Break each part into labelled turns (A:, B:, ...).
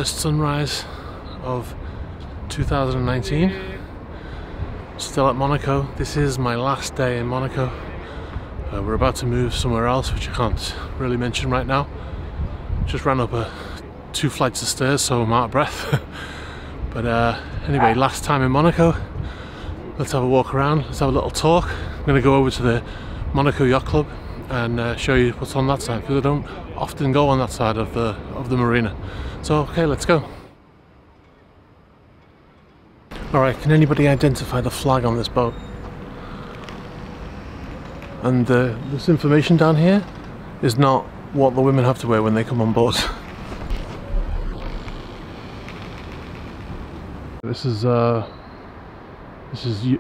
A: first sunrise of 2019. Still at Monaco. This is my last day in Monaco. We're about to move somewhere else, which I can't really mention right now. Just ran up 2 flights of stairs, so I'm out of breath. But anyway, last time in Monaco. Let's have a walk around, let's have a little talk. I'm going to go over to the Monaco Yacht Club and show you what's on that side, because I don't often go on that side of the marina. So okay, let's go. Alright, can anybody identify the flag on this boat? And this information down here is not what the women have to wear when they come on board. This is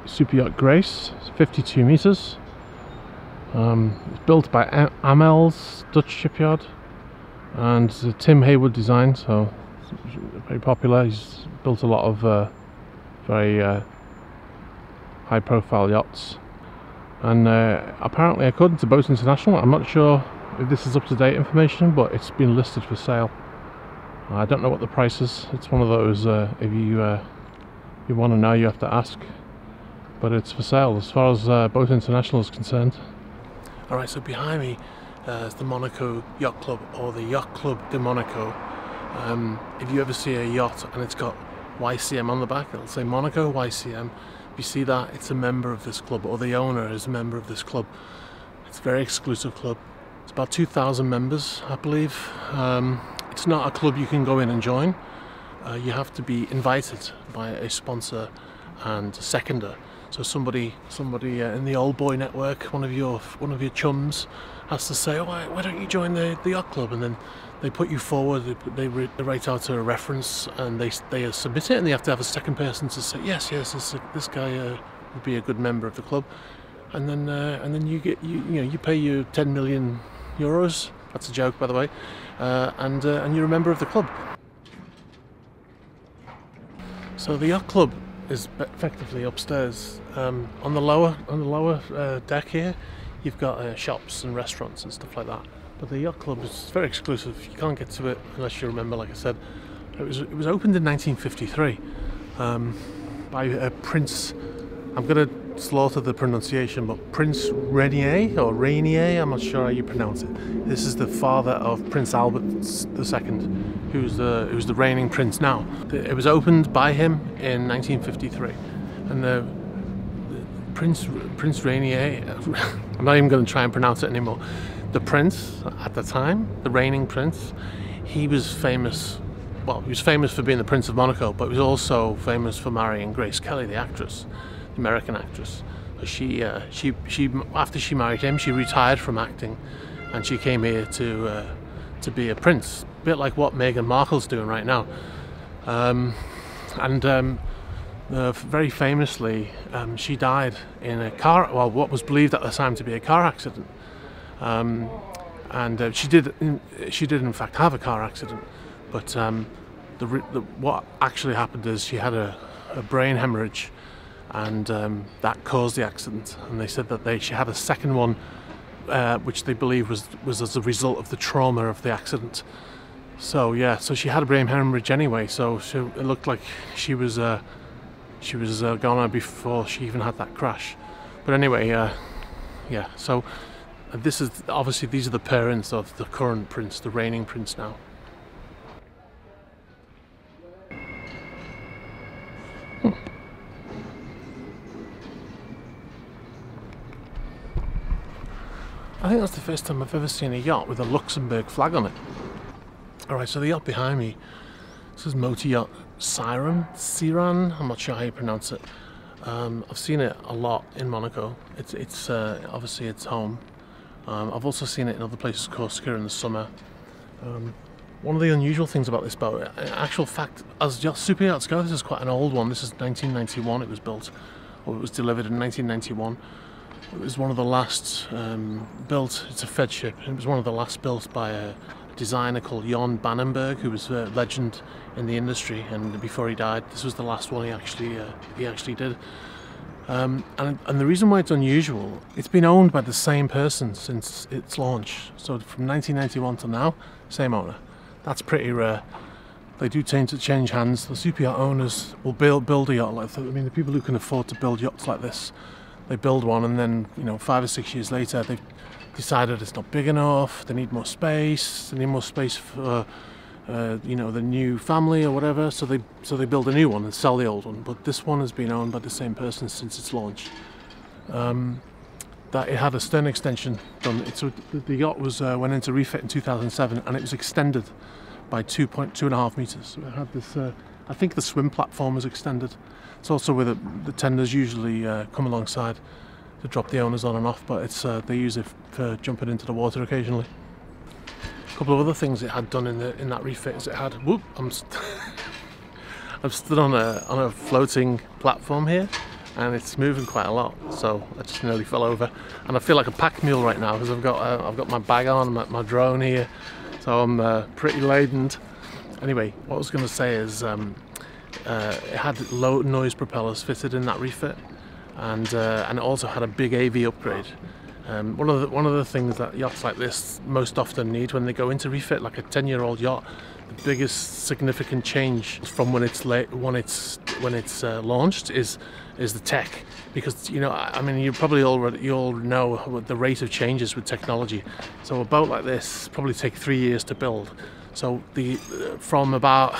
A: Super Yacht Grace. It's 52 meters. It's built by Amel's Dutch shipyard, and it's a Tim Haywood design, so it's very popular. He's built a lot of very high-profile yachts. And apparently, according to Boats International, I'm not sure if this is up-to-date information, but it's been listed for sale. I don't know what the price is. It's one of those, if you want to know, you have to ask. But it's for sale as far as Boats International is concerned. Alright, so behind me is the Monaco Yacht Club, or the Yacht Club de Monaco. If you ever see a yacht and it's got YCM on the back, it'll say Monaco YCM. If you see that, it's a member of this club, or the owner is a member of this club. It's a very exclusive club. It's about 2,000 members, I believe. It's not a club you can go in and join. You have to be invited by a sponsor and a seconder. So somebody in the old boy network, one of your chums, has to say, "Oh, why don't you join the yacht club?" And then they put you forward. They write out a reference and they submit it, and they have to have a second person to say, yes, this guy would be a good member of the club. And then you get you pay you 10 million euros. That's a joke, by the way, and you're a member of the club. So the yacht club is effectively upstairs. On the lower deck here, you've got shops and restaurants and stuff like that. But the yacht club is very exclusive. You can't get to it unless you remember, like I said, it was opened in 1953 by Prince. I'm going to slaughter the pronunciation, but Prince Rainier, or Rainier, I'm not sure how you pronounce it. This is the father of Prince Albert II, who's the reigning prince now. It was opened by him in 1953, and the Prince Rainier, I'm not even going to try and pronounce it anymore. The prince at the time, the reigning prince, he was famous. Well, he was famous for being the Prince of Monaco, but he was also famous for marrying Grace Kelly, the actress, the American actress. She after she married him, she retired from acting, and she came here to be a prince, a bit like what Meghan Markle's doing right now. Very famously, she died in a car, well, what was believed at the time to be a car accident. She did in fact have a car accident, but what actually happened is she had a brain hemorrhage, and that caused the accident. And they said that she had a second one, which they believe was as a result of the trauma of the accident. So yeah, so she had a brain hemorrhage anyway. So it looked like she was gone before she even had that crash. But anyway, yeah. So this is obviously, these are the parents of the current prince, the reigning prince now. I think that's the first time I've ever seen a yacht with a Luxembourg flag on it. Alright, so the yacht behind me, this is Multiup Siren, I'm not sure how you pronounce it. I've seen it a lot in Monaco. It's obviously it's home. I've also seen it in other places, Corsica in the summer. One of the unusual things about this boat, in actual fact, as super yachts go, this is quite an old one. This is 1991 it was built, or it was delivered in 1991. It was one of the last built. It's a Fed ship. It was one of the last built by a designer called Jan Bannenberg, who was a legend in the industry. And before he died, this was the last one he actually did. And the reason why it's unusual, it's been owned by the same person since its launch. So from 1991 to now, same owner. That's pretty rare. they do tend to change hands. The super yacht owners will build a yacht like that. I mean, the people who can afford to build yachts like this, they build one, and then, you know, 5 or 6 years later, they've decided it's not big enough. They need more space. They need more space for, you know, the new family or whatever. So they build a new one and sell the old one. But this one has been owned by the same person since its launch. That it had a stern extension done. So the yacht was went into refit in 2007, and it was extended by 2.5 meters. So it had this. I think the swim platform was extended. It's also where the tenders usually come alongside to drop the owners on and off, but it's they use it for jumping into the water occasionally. A couple of other things it had done in that refit is it had. Whoop! I'm stood on a floating platform here, and it's moving quite a lot, so I just nearly fell over, and I feel like a pack mule right now because I've got my bag on, my drone here, so I'm pretty laden. Anyway, what I was going to say is it had low noise propellers fitted in that refit, and it also had a big AV upgrade. One of the things that yachts like this most often need when they go into refit, like a 10-year-old yacht, the biggest significant change from when it's launched is the tech, because, you know, I mean, you all know what the rate of changes with technology. So a boat like this probably take 3 years to build. So from about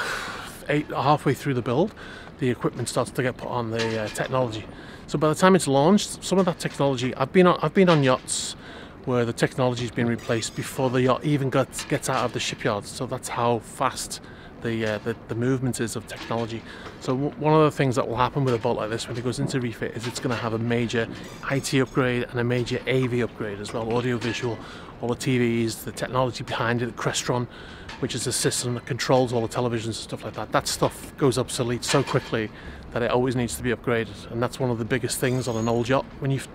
A: halfway through the build, the equipment starts to get put on the technology. So by the time it's launched, some of that technology, I've been on yachts where the technology's been replaced before the yacht even gets out of the shipyard. So that's how fast the movement is of technology. So one of the things that will happen with a boat like this when it goes into refit is it's going to have a major IT upgrade and a major AV upgrade as well, audio visual, all the TVs, the technology behind it, the Crestron, which is a system that controls all the televisions and stuff like that. That stuff goes obsolete so quickly that it always needs to be upgraded, and that's one of the biggest things on an old yacht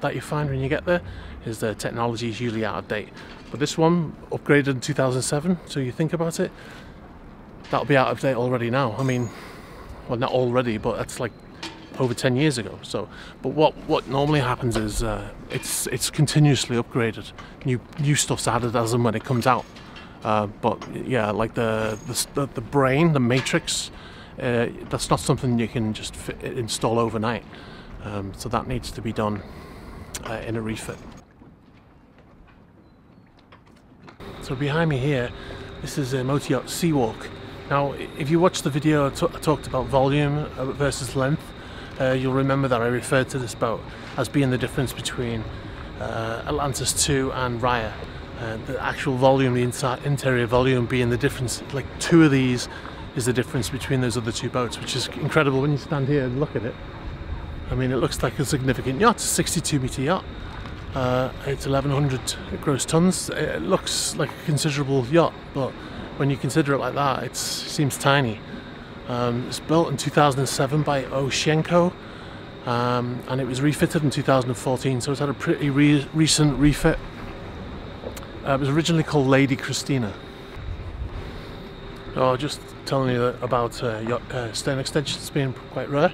A: that you find when you get there, is the technology is usually out of date. But this one upgraded in 2007, so you think about it, that'll be out of date already now. I mean, well, not already, but that's like over 10 years ago. So, but what normally happens is it's continuously upgraded. New stuff's added as and when it comes out. But yeah, like the brain, the matrix, that's not something you can just install overnight. So that needs to be done in a refit. So behind me here, this is a Multiup Seawalk. Now, if you watch the video I talked about volume versus length, you'll remember that I referred to this boat as being the difference between Atlantis II and Rainier. The actual volume, the interior volume being the difference, like 2 of these is the difference between those other 2 boats, which is incredible when you stand here and look at it. I mean, it looks like a significant yacht. It's a 62-meter yacht. It's 1,100 gross tons. It looks like a considerable yacht, but when you consider it like that, it seems tiny. It's built in 2007 by Oshenko, and it was refitted in 2014, so it's had a pretty recent refit. It was originally called Lady Christina. Oh, just telling you about stern extensions being quite rare.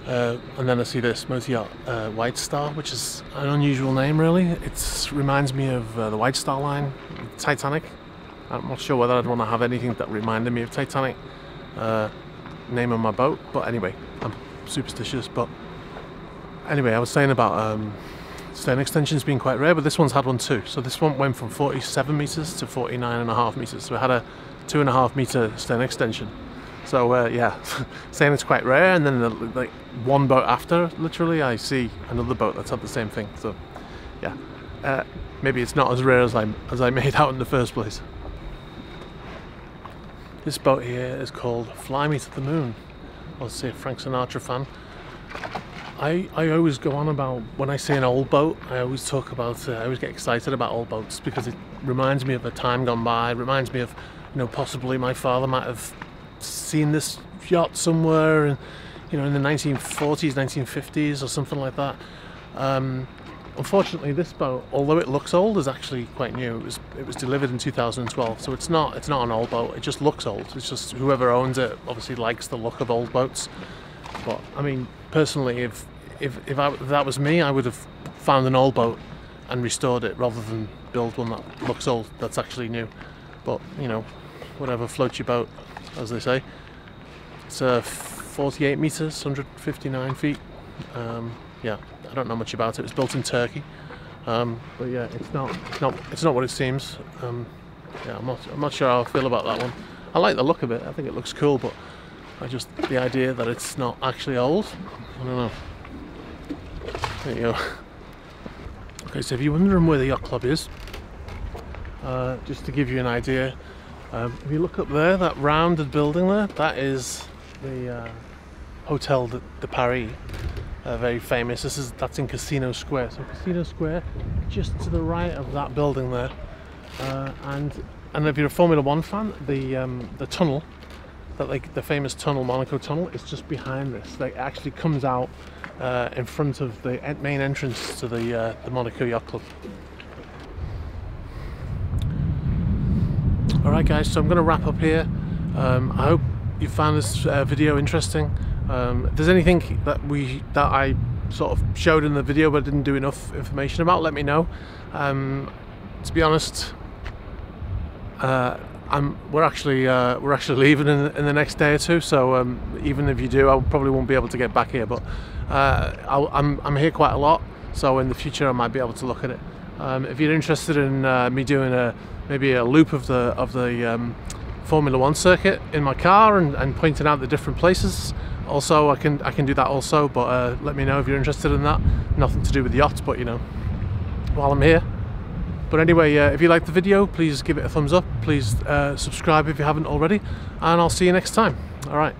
A: And then I see this Multiup White Star, which is an unusual name really. It reminds me of the White Star line, Titanic. I'm not sure whether I'd want to have anything that reminded me of Titanic, name of my boat, but anyway, I'm superstitious. But anyway, I was saying about stern extensions being quite rare, but this one's had one too. So this one went from 47 meters to 49.5 meters. So it had a 2.5 meter stern extension. So yeah, saying it's quite rare, and then like one boat after, literally, I see another boat that's had the same thing. So yeah, maybe it's not as rare as I made out in the first place. This boat here is called Fly Me to the Moon. I'll say a Frank Sinatra fan. I always go on about, when I say an old boat, I always talk about, I always get excited about old boats because it reminds me of a time gone by. It reminds me of, you know, possibly my father might have seen this yacht somewhere, in the 1940s, 1950s or something like that. Unfortunately, this boat, although it looks old, is actually quite new. It was delivered in 2012, so it's not an old boat. It just looks old. It's just whoever owns it obviously likes the look of old boats. But I mean, personally, if that was me, I would have found an old boat and restored it rather than build one that looks old, that's actually new. But you know, whatever floats your boat. as they say. It's 48 meters, 159 feet. Yeah, I don't know much about it. It's built in Turkey, but yeah, it's not what it seems. Yeah, I'm not sure how I feel about that one. I like the look of it. I think it looks cool, but the idea that it's not actually old, I don't know. There you go. Okay, so if you're wondering where the yacht club is, just to give you an idea, if you look up there, that rounded building there, that is the Hotel de Paris, very famous. That's in Casino Square. So Casino Square, just to the right of that building there, and if you're a Formula One fan, the tunnel, the famous tunnel, Monaco tunnel, is just behind this. It actually comes out in front of the main entrance to the Monaco Yacht Club. Alright guys, so I'm going to wrap up here. I hope you found this video interesting. If there's anything that I sort of showed in the video but didn't do enough information about, let me know. To be honest, we're actually leaving in the next day or two, so even if you do, I probably won't be able to get back here, but I'm here quite a lot, so in the future I might be able to look at it. If you're interested in me doing maybe a loop of the Formula One circuit in my car and pointing out the different places, also I can do that also, but let me know if you're interested in that. Nothing to do with the yacht, but you know, while I'm here. But anyway, if you liked the video, please give it a thumbs up, please subscribe if you haven't already, and I'll see you next time. Alright.